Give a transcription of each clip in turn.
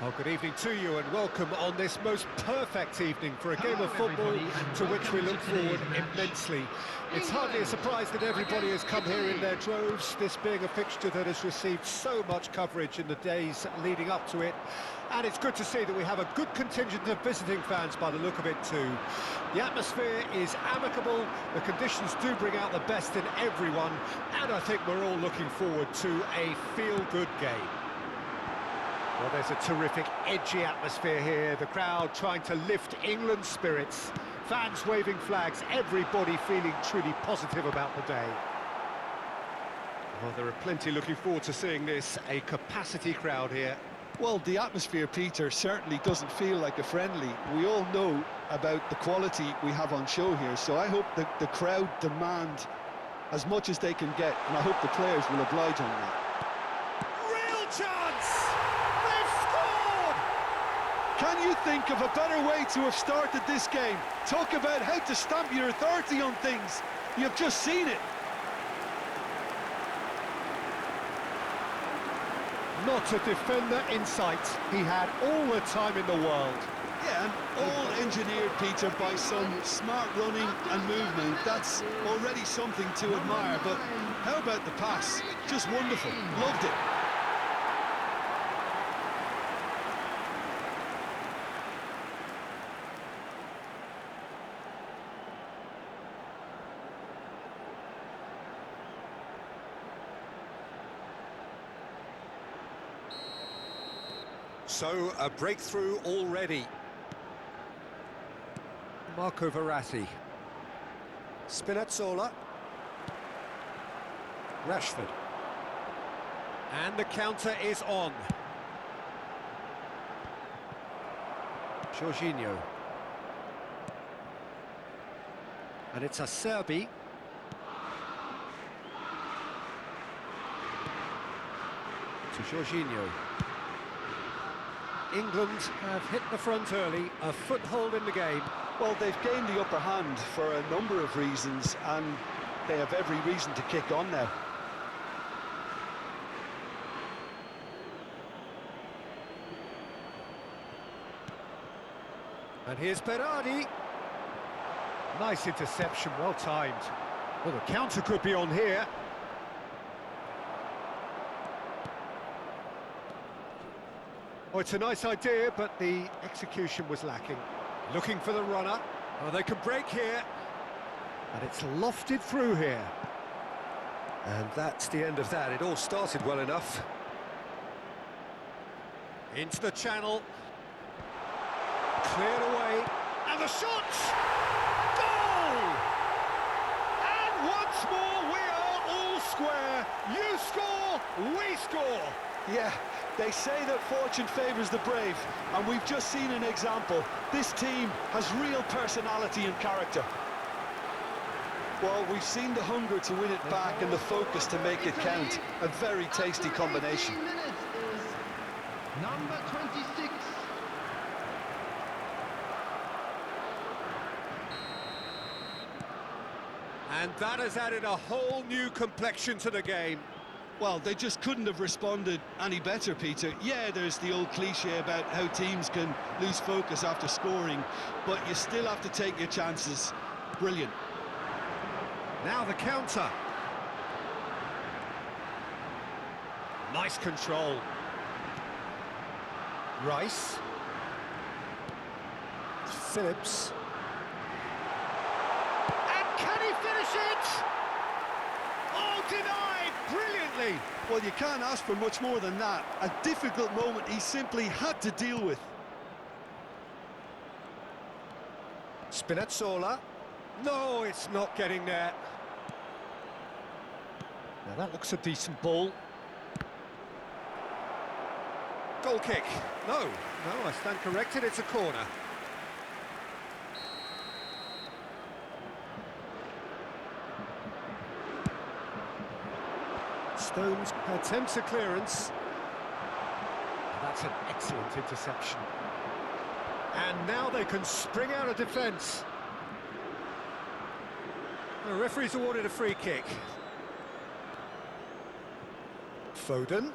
Well, good evening to you and welcome on this most perfect evening for a game of football to which we look forward immensely. It's hardly a surprise that everybody has come here in their droves, this being a fixture that has received so much coverage in the days leading up to it. And it's good to see that we have a good contingent of visiting fans by the look of it too. The atmosphere is amicable, the conditions do bring out the best in everyone, and I think we're all looking forward to a feel-good game. Well, there's a terrific, edgy atmosphere here. The crowd trying to lift England's spirits. Fans waving flags, everybody feeling truly positive about the day. Well, there are plenty looking forward to seeing this. A capacity crowd here. Well, the atmosphere, Peter, certainly doesn't feel like a friendly. We all know about the quality we have on show here, so I hope that the crowd demand as much as they can get, and I hope the players will oblige on that. Real chance! Can you think of a better way to have started this game? Talk about how to stamp your authority on things. You've just seen it. Not a defender in sight. He had all the time in the world. Yeah, and all engineered, Peter, by some smart running and movement. That's already something to admire, but how about the pass? Just wonderful. Loved it. So, a breakthrough already. Marco Verratti. Spinazzola. Rashford. And the counter is on. Jorginho. And it's a Serbi. To Jorginho. England have hit the front early, a foothold in the game. Well, they've gained the upper hand for a number of reasons, and they have every reason to kick on now. And here's Berardi. Nice interception, well timed. Well, the counter could be on here. Oh, it's a nice idea, but the execution was lacking. Looking for the runner. Oh, they can break here. And it's lofted through here. And that's the end of that. It all started well enough. Into the channel. Cleared away. And the shot! Goal! And once more, we are all square. You score, we score. Yeah, they say that fortune favours the brave, and we've just seen an example. This team has real personality and character. Well, we've seen the hunger to win it back and the focus to make it count. A very tasty combination. Number 26. And that has added a whole new complexion to the game. Well, they just couldn't have responded any better, Peter. Yeah, there's the old cliche about how teams can lose focus after scoring, but you still have to take your chances. Brilliant. Now the counter. Nice control. Rice. Phillips. And can he finish it? Oh, denied brilliantly. Well, you can't ask for much more than that. A difficult moment he simply had to deal with. Spinazzola. No, it's not getting there. Now that looks a decent ball. Goal kick. No, I stand corrected, it's a corner. Stones attempts a clearance. That's an excellent interception. And now they can spring out of defence. The referee's awarded a free kick. Foden.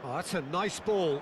Oh, that's a nice ball.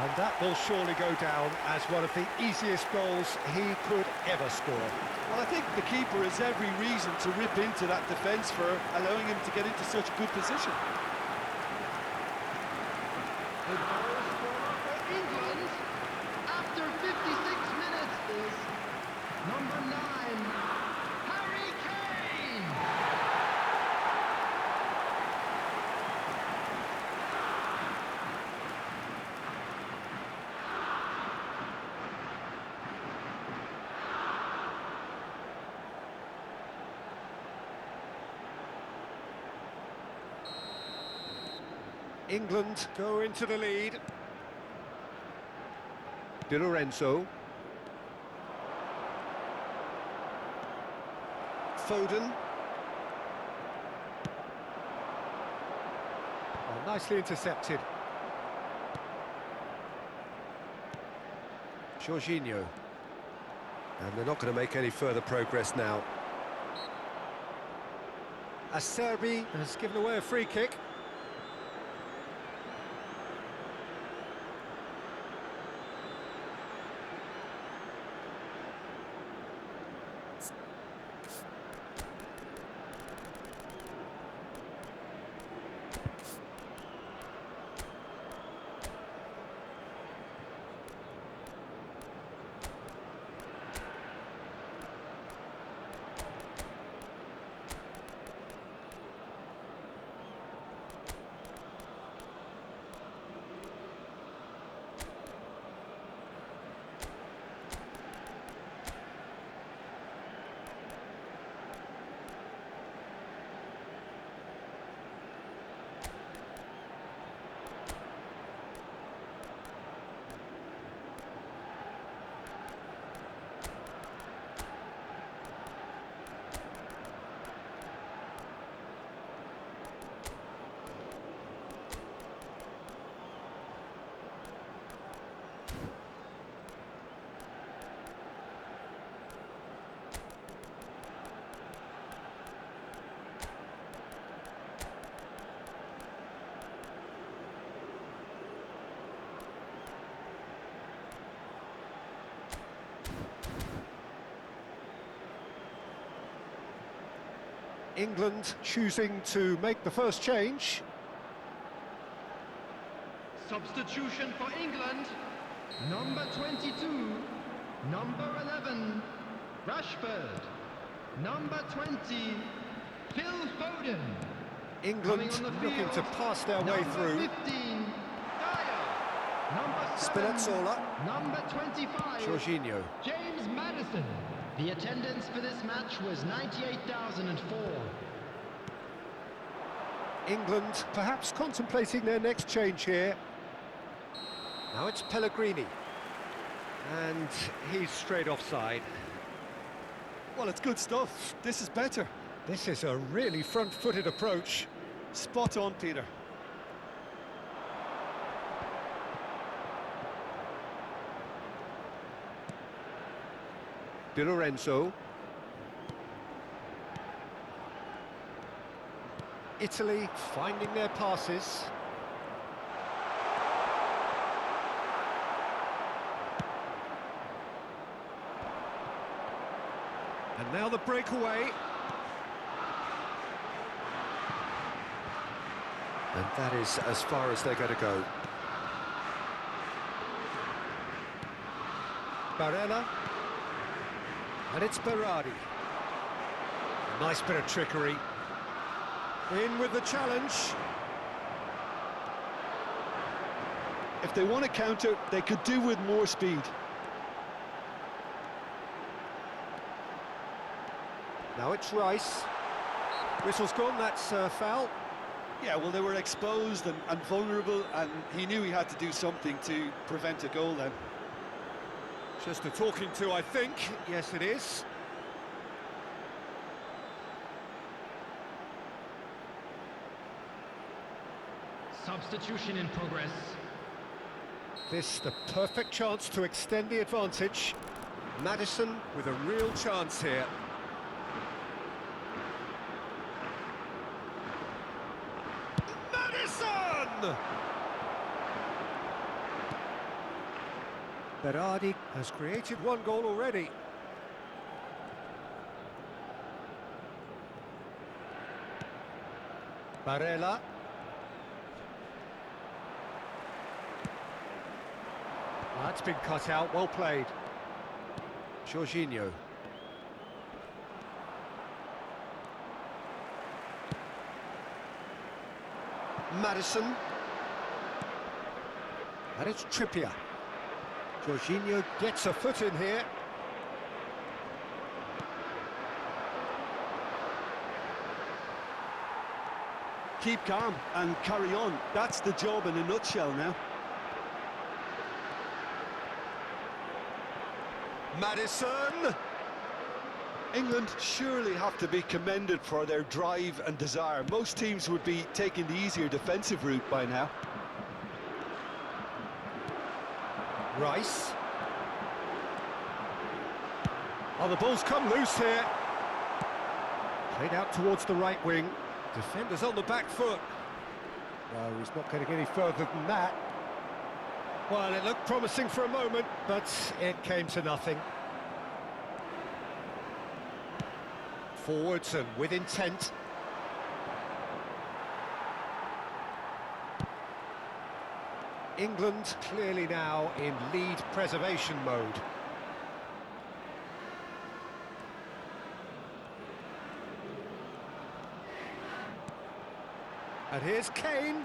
And that will surely go down as one of the easiest goals he could ever score. Well, I think the keeper has every reason to rip into that defence for allowing him to get into such a good position. The goal scorer for England after 56 minutes is number 9, Harry Kane. England go into the lead. Di Lorenzo. Foden. Oh, nicely intercepted. Jorginho. And they're not going to make any further progress now. Acerbi has given away a free kick. England choosing to make the first change. Substitution for England, number 22, number 11, Rashford, number 20, Phil Foden. England Coming on the looking field, to pass their way number through. 15, Dyer, number 7, Spinazzola. number 25, Jorginho. James Maddison. The attendance for this match was 98,004. England perhaps contemplating their next change here. Now it's Pellegrini. And he's straight offside. Well, it's good stuff. This is better. This is a really front-footed approach. Spot on, Peter. Di Lorenzo. Italy finding their passes. And now the breakaway. And that is as far as they're going to go. Barella. And it's Berardi. Nice bit of trickery. In with the challenge. If they want to counter, they could do with more speed. Now it's Rice. Whistle's gone, that's foul. Yeah, well, they were exposed and vulnerable, and he knew he had to do something to prevent a goal then. Just a talking to, I think. Yes, it is. Substitution in progress. This the perfect chance to extend the advantage. Maddison with a real chance here. Maddison! Berardi has created one goal already. Barella. That's been cut out, well played. Jorginho. Madison. And it's Trippier. Jorginho gets a foot in here. Keep calm and carry on. That's the job in a nutshell now. Madison! England surely have to be commended for their drive and desire. Most teams would be taking the easier defensive route by now. Rice. Oh, the ball's come loose here. Played out towards the right wing. Defenders on the back foot. No, he's not getting any further than that. Well, it looked promising for a moment, but it came to nothing. Forwards and with intent. England clearly now in lead preservation mode. And here's Kane.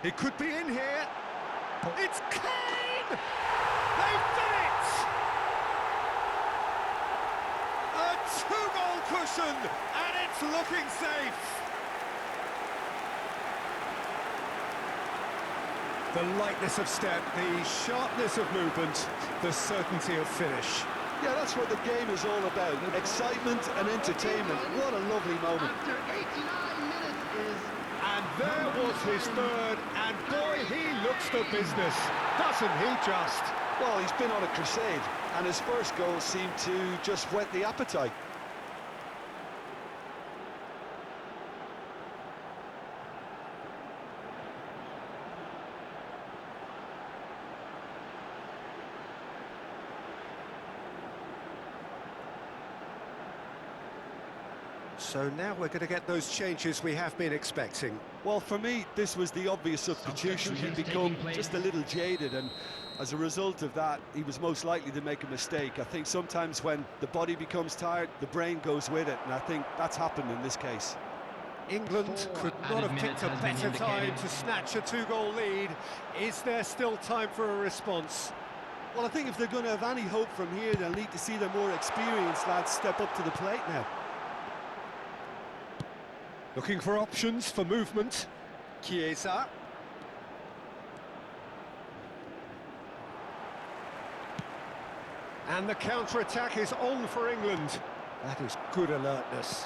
He could be in here. It's Kane! They've done it! A two-goal cushion, and it's looking safe. The lightness of step, the sharpness of movement, the certainty of finish. Yeah, that's what the game is all about. Excitement and entertainment. What a lovely moment. After 89 minutes is... And there was his third, and boy, he looks the business, doesn't he just? Well, he's been on a crusade, and his first goal seemed to just whet the appetite. So now we're going to get those changes we have been expecting. Well, for me, this was the obvious substitution. He'd become just a little jaded, and as a result of that, he was most likely to make a mistake. I think sometimes when the body becomes tired, the brain goes with it, and I think that's happened in this case. England could not have picked a better time to snatch a two-goal lead. Is there still time for a response? Well, I think if they're going to have any hope from here, they'll need to see the more experienced lads step up to the plate now. Looking for options for movement. Chiesa. And the counter-attack is on for England. That is good alertness.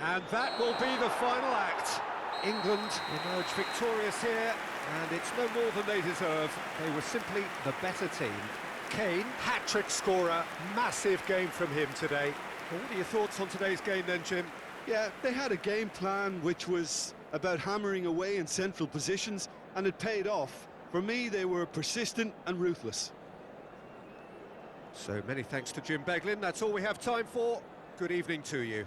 And that will be the final act. England emerge victorious here, and it's no more than they deserve. They were simply the better team. Kane, hat-trick scorer, massive game from him today. Well, what are your thoughts on today's game then, Jim? Yeah, they had a game plan which was about hammering away in central positions, and it paid off. For me, they were persistent and ruthless. So many thanks to Jim Beglin. That's all we have time for. Good evening to you.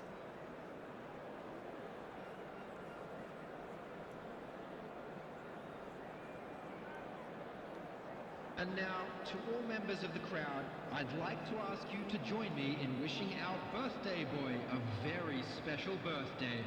And now, to all members of the crowd, I'd like to ask you to join me in wishing our birthday boy a very special birthday.